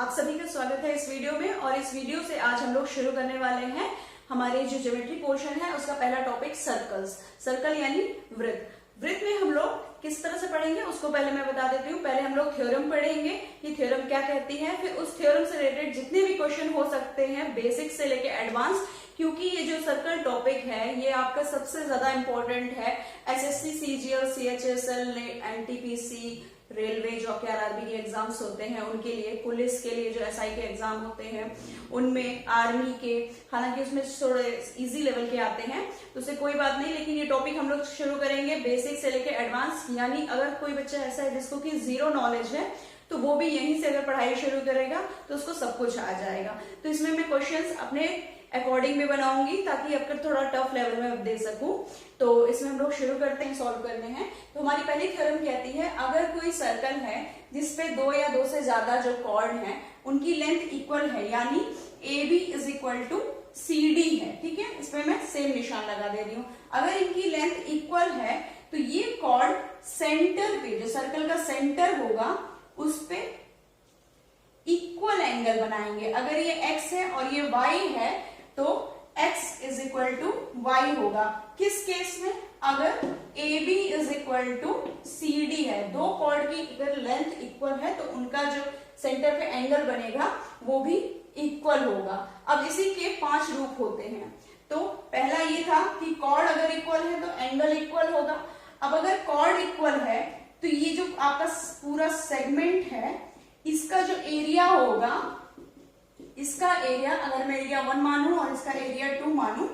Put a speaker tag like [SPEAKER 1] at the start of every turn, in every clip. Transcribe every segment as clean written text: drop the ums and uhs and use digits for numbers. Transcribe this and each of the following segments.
[SPEAKER 1] आप सभी का स्वागत है इस वीडियो में। और इस वीडियो से आज हम लोग शुरू करने वाले हैं हमारे जो ज्योमेट्री पोर्शन है उसका पहला टॉपिक सर्कल्स। सर्कल यानी वृत्त। वृत्त में हम लोग किस तरह से पढ़ेंगे उसको पहले मैं बता देती हूँ। पहले हम लोग थ्योरम पढ़ेंगे कि थ्योरम क्या कहती है, फिर उस थ्योरम से रिलेटेड जितने भी क्वेश्चन हो सकते हैं बेसिक से लेके एडवांस, क्योंकि ये जो सर्कल टॉपिक है ये आपका सबसे ज्यादा इंपॉर्टेंट है। SSC, CGL, CHSL, NTPC, railway जो आपके आरआरबी के एग्जाम्स होते हैं उनके लिए, पुलिस के लिए जो एसआई के एग्जाम होते हैं उनमें, आर्मी के, हालांकि उसमें थोड़े इजी लेवल के आते हैं तो उससे कोई बात नहीं, लेकिन ये टॉपिक हम लोग शुरू करेंगे बेसिक से लेके एडवांस। यानी अगर कोई बच्चा ऐसा है जिसको कि जीरो नॉलेज है तो वो भी यहीं से अगर पढ़ाई शुरू करेगा तो उसको सब कुछ आ जाएगा। तो इसमें मैं क्वेश्चंस अपने अकॉर्डिंग में बनाऊंगी ताकि आपको थोड़ा टफ लेवल में दे सकूं। तो इसमें हम लोग शुरू करते हैं, सॉल्व करने हैं। तो हमारी पहली थ्योरम कहती है अगर कोई सर्कल है जिसपे दो या दो से ज्यादा जो कॉर्ड हैं उनकी लेंथ इक्वल है, यानी A B is equal to C D है, ठीक है, इसमें मैं सेम निशान लगा दे रही हूं। अगर इनकी लेंथ इक्वल है तो ये कॉर्ड सेंटर पे, जो सर्कल का सेंटर होगा उस पे इक्वल एंगल बनाएंगे। अगर ये x है और ये y है तो x is equal to y होगा। किस केस में? अगर AB is equal to CD है, दो कॉर्ड की अगर लेंथ इक्वल है तो उनका जो सेंटर पे एंगल बनेगा वो भी इक्वल होगा। अब इसी के 5 रूप होते हैं। तो पहला ये था कि कॉर्ड अगर इक्वल है तो एंगल इक्वल होगा। अब अगर कॉर्ड इक्वल है तो ये जो आपका पूरा सेगमेंट है इसका जो एरिया होगा, इसका एरिया अगर मैं एरिया 1 मानूं और इसका एरिया 2 मानूं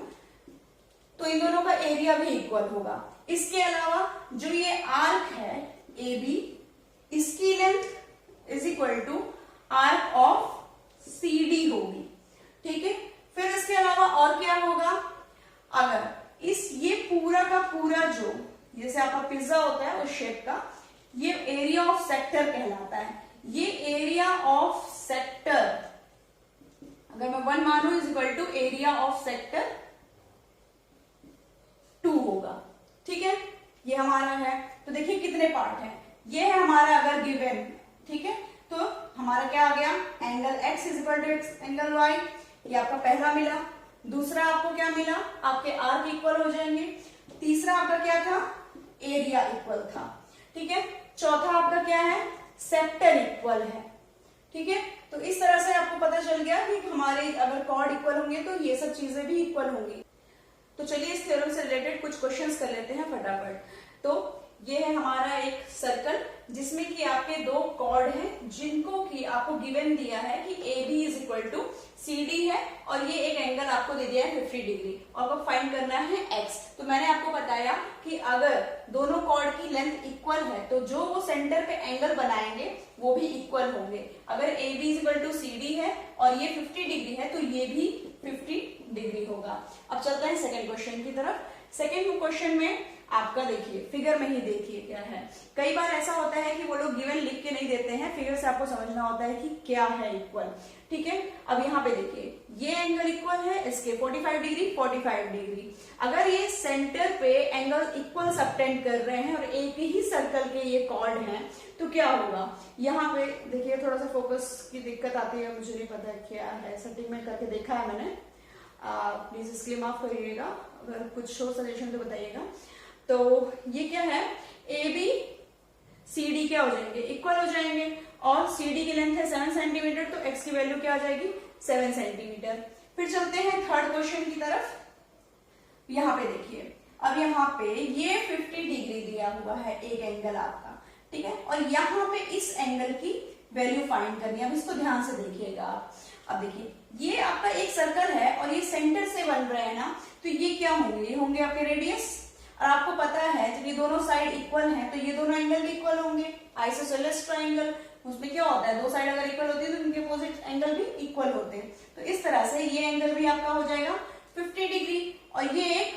[SPEAKER 1] तो इन दोनों का एरिया भी इक्वल होगा। इसके अलावा जो ये आर्क है ए बी, इसकी length is equal to arc of C D होगी, ठीक है। फिर इसके अलावा और क्या होगा, अगर ये पूरा का पूरा जो जैसे आपका पिज्जा होता है उस शेप का, ये एरिया ऑफ सेक्टर कहलाता है। ये एरिया ऑफ सेक्टर अगर मैं 1 मानू is equal to area of sector 2 होगा, ठीक है। ये हमारा है। तो देखिए कितने पार्ट हैं। ये है हमारा अगर गिवन, ठीक है, तो हमारा क्या आ गया, angle x is equal to angle y, ये आपका पहला मिला। दूसरा आपको क्या मिला, आपके आर्क इक्वल हो जाएंगे। तीसरा आपका क्या था, एरिया इक्वल था, ठीक है। चौथा आपका क्या है, सेक्टर इक्वल है, ठीक है। तो इस तरह से आपको पता चल गया कि हमारे अगर कॉर्ड इक्वल होंगे तो ये सब चीजें भी इक्वल होंगी। तो चलिए इस थ्योरम से रिलेटेड कुछ क्वेश्चंस कर लेते हैं फटाफट। तो ये है हमारा एक सर्कल जिसमें कि आपके दो कॉर्ड हैं जिनको कि आपको गिवन दिया है कि A B is equal to C D है और ये एक एंगल आपको दे दिया है 50 डिग्री और आपको फाइंड करना है x। तो मैंने आपको बताया कि अगर दोनों कॉर्ड की लेंथ इक्वल है तो जो वो सेंटर पे एंगल बनाएंगे वो भी इक्वल होंगे। अगर A B is equal to C D है और ये 50 डिग्री है तो ये भी 50 डिग्री होगा। अब चलते हैं सेकेंड क्वेश्चन की तरफ। सेकेंड क्वेश्चन में आपका देखिए, फिगर में ही देखिए क्या है। कई बार ऐसा होता है कि वो लोग गिवन लिख के नहीं देते हैं, फिगर से आपको समझना होता है कि क्या है इक्वल, ठीक है। अब यहाँ पे देखिए ये एंगल इक्वल है इसके 45 डिग्री 45 डिग्री। अगर ये सेंटर पे एंगल इक्वल सबटेंड कर रहे हैं और एक ही सर्कल के ये कॉर्ड हैं तो क्या होगा। यहाँ पे देखिए थोड़ा सा फोकस की दिक्कत आती है, मुझे नहीं पता क्या है, सेटिंग में करके देखा है मैंने, प्लीज इसके लिए माफ करिएगा, अगर कुछ हो सजेशन तो बताइएगा। तो ये क्या है, ए बी सी डी क्या हो जाएंगे, इक्वल हो जाएंगे और सी डी की लेंथ है 7 सेंटीमीटर तो x की वैल्यू क्या आ जाएगी 7 सेंटीमीटर। फिर चलते हैं थर्ड क्वेश्चन की तरफ। यहाँ पे देखिए, अब यहाँ पे ये 50 डिग्री दिया हुआ है एक एंगल आपका, ठीक है, और यहाँ पे इस एंगल की वैल्यू फाइंड करनी है। अब इसको ध्यान से देखिएगा आप। अब देखिए ये आपका एक सर्कल है और ये सेंटर से बन रहे हैं ना, तो ये क्या होंगे, ये होंगे आपके रेडियस। और आपको पता है जब ये दोनों साइड इक्वल हैं तो ये दोनों एंगल भी इक्वल होंगे। आइसोसेलेस ट्रायंगल, उसमें क्या होता है, दो साइड अगर इक्वल होती है तो उनके अपोजिट एंगल भी इक्वल होते हैं। तो इस तरह से ये एंगल भी आपका हो जाएगा 50 डिग्री और ये एक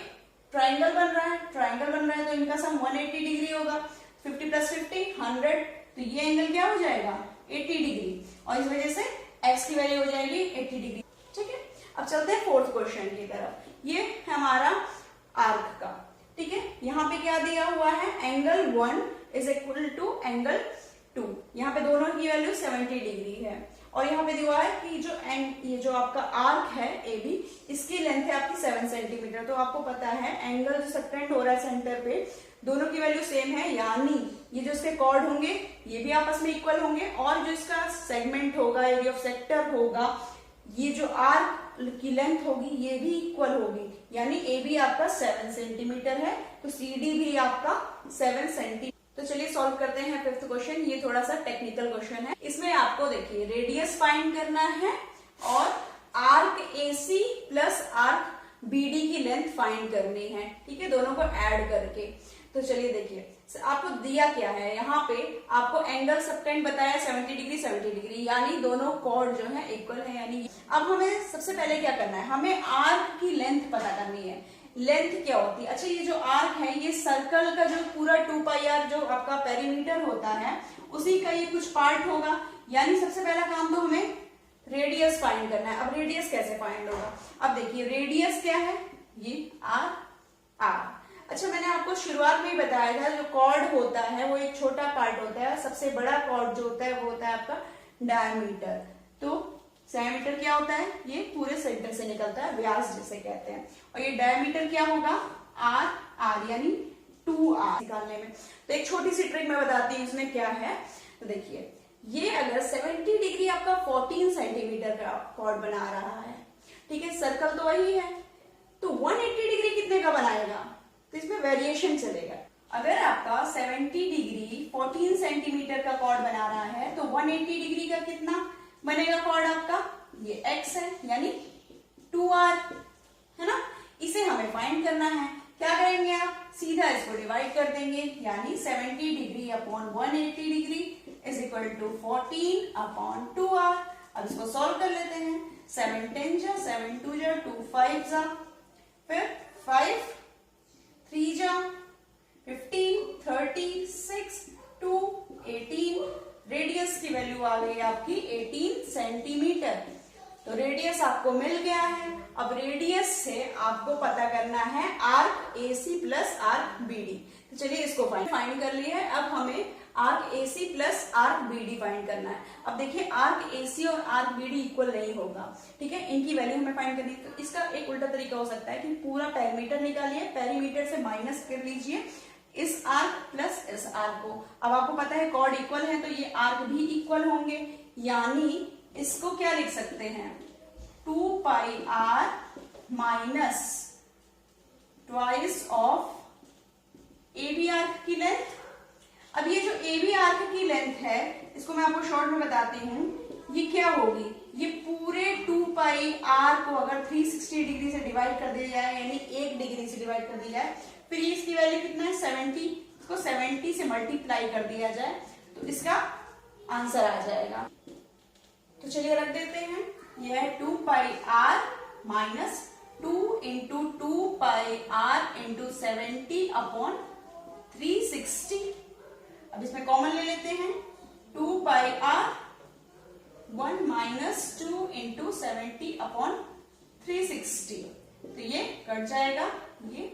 [SPEAKER 1] ट्रायंगल बन रहा है तो इनका सम 180 डिग्री होगा। 50 प्लस 50 100, तो ये एंगल क्या हो जाएगा 80 डिग्री और इस वजह से x की वैल्यू हो जाएगी 80 डिग्री, ठीक है। अब चलते हैं फोर्थ क्वेश्चन की तरफ। ये है हमारा आर्क का, ठीक है। यहाँ पे क्या दिया हुआ है, angle 1 is equal to angle 2। यहाँ पे दोनों की वैल्यू 70 डिग्री है और यहाँ पे दिया है कि जो ये जो आपका आर्क है ए बी, इसकी लेंथ है आपकी 7 सेंटीमीटर। तो आपको पता है एंगल जो सबटेंड हो रहा है सेंटर पे, दोनों की वैल्यू सेम है, यानी ये जो इसके कॉर्ड होंगे ये भी आपस में इक्वल होंगे, और जो इसका सेगमेंट होगा, एरिया ऑफ सेक्टर होगा, ये जो आर्क की लेंथ होगी ये भी इक्वल होगी, यानी ए बी आपका 7 सेंटीमीटर है, तो सी डी भी आपका 7 सेंटीमीटर। तो चलिए सॉल्व करते हैं फिफ्थ क्वेश्चन। ये थोड़ा सा टेक्निकल क्वेश्चन है। इसमें आपको देखिए रेडियस फाइंड करना है और arc AC plus arc BD की लेंथ फाइंड करनी है, ठीक है, दोनों को ऐड करके। तो चलिए देखिए आपको दिया क्या है, यहाँ पे आपको एंगल सबटेंड बताया 70 डिग्री 70 डिग्री, यानी दोनों कॉर्ड जो है इक्वल है। यानी अब हमें सबसे पहले क्या करना है, हमें आर्क की लेंथ पता करनी है। लेंथ क्या होती है, अच्छा ये जो आर्क है ये सर्कल का जो पूरा 2πr जो आपका पेरीमीटर होता है उसी का ये कुछ पार्ट होगा, यानी सबसे पहला काम तो हमें रेडियस फाइंड करना है। अब रेडियस कैसे फाइंड होगा, अब देखिए रेडियस क्या है, ये आर। अच्छा मैंने आपको शुरुआत में ही बताया था जो कॉर्ड होता है वो एक छोटा पार्ट होता है, सबसे बड़ा कॉर्ड जो होता है वो होता है आपका डायमीटर। तो डायमीटर क्या होता है, ये पूरे सेंटर से निकलता है, व्यास जिसे कहते हैं, और ये डायमीटर क्या होगा आर यानी 2r निकालने में। तो एक छोटी सी ट्रिक मैं बताती हूँ इसमें क्या है। तो देखिए ये अगर 70 डिग्री आपका 14 सेंटीमीटर का कॉर्ड बना रहा है, ठीक है, सर्कल तो वही है, तो 180 डिग्री कितने का बनाएगा, तो इसमें वेरिएशन चलेगा। अगर आपका 70 डिग्री 14 सेंटीमीटर का कॉर्ड बना रहा है तो 180 डिग्री का कितना बनेगा कॉर्ड आपका, ये x है यानी 2r है ना। इसे हमें फाइंड करना है, क्या करेंगे आप, सीधा इसको डिवाइड कर देंगे, यानी 70 degree upon 180 degree is equal to 14 upon 2r। अब इसको सॉल्व कर लेते हैं, 7 10 जा, 7 2 जा, 2 5 जा, फिर 5 3 जा, 15 30 6 2 18, रेडियस की वैल्यू आ गई आपकी 18 सेंटीमीटर। तो रेडियस आपको मिल गया है। अब रेडियस से आपको पता करना है arc AC plus arc BD. तो चलिए इसको फाइंड कर लिया है। अब हमें arc AC plus arc BD find करना है। अब देखिए आर्क एसी और आर्क बीडी इक्वल नहीं होगा, ठीक है, इनकी वैल्यू हमें फाइंड करनी है। तो इसका एक उल्टा तरीका हो सकता है कि पूरा पेरीमीटर निकालिए, पेरीमीटर से माइनस कर लीजिए इस आर्क प्लस इस आर्क को। अब आपको पता है कॉर्ड इक्वल है तो ये आर्क भी इक्वल होंगे, यानी इसको क्या लिख सकते हैं, 2πr minus twice of A B arc की लेंथ। अब ये जो ए बी आर्क की लेंथ है इसको मैं आपको शॉर्ट में बताती हूँ, ये क्या होगी, ये पूरे 2πr को अगर 360 डिग्री से डिवाइड कर दिया जाए, यानी 1 डिग्री से डिवाइड कर दिया जाए, फिर इसकी वैल्यू कितना है 70, इसको 70 से मल्टीप्लाई कर दिया जाए तो इसका आंसर आ जाएगा। तो चलिए रख देते हैं, यह है 2πr minus 2 into 2πr into 70 upon 360। अब इसमें कॉमन ले लेते हैं, 2πr 1 माइनस 2 इंटू 70 अपॉन 360, तो ये कट जाएगा, ये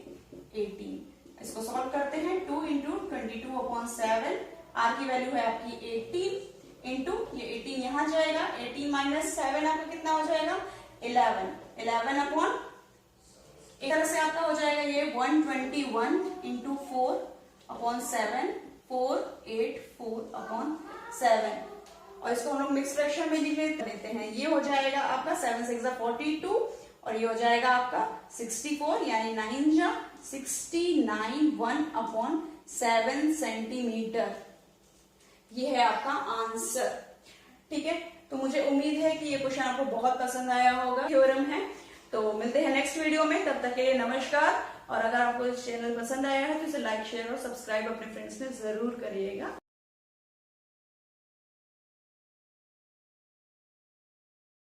[SPEAKER 1] 18। इसको सॉल्व करते हैं, 2 इंटू 22 अपॉन 7, आर की वैल्यू है आपकी 18 इंटू ये 18 यहां जाएगा, 18 माइनस 7 आपका कितना हो जाएगा 11 अपॉन, एक तरह से आपका हो जाएगा ये 121 इंटू 4 अपॉन 7, 484 अपॉन 7। और इसको हम लोग मिक्स फ्रैक्शन में लिख लेते हैं, ये हो जाएगा आपका 7 6 42 और ये हो जाएगा आपका 64, यानी 9 जा 69 1 अपॉन 7 सेंटीमीटर। ये है आपका आंसर, ठीक है। तो मुझे उम्मीद है कि ये क्वेश्चन आपको बहुत पसंद आया होगा, थ्योरम है। तो मिलते हैं नेक्स्ट वीडियो में, तब तक के लिए नमस्कार। और अगर आपको इस चैनल पसंद आया है तो इसे लाइक शेयर और सब्सक्राइब अपने फ्रेंड्स में जरूर करिएगा।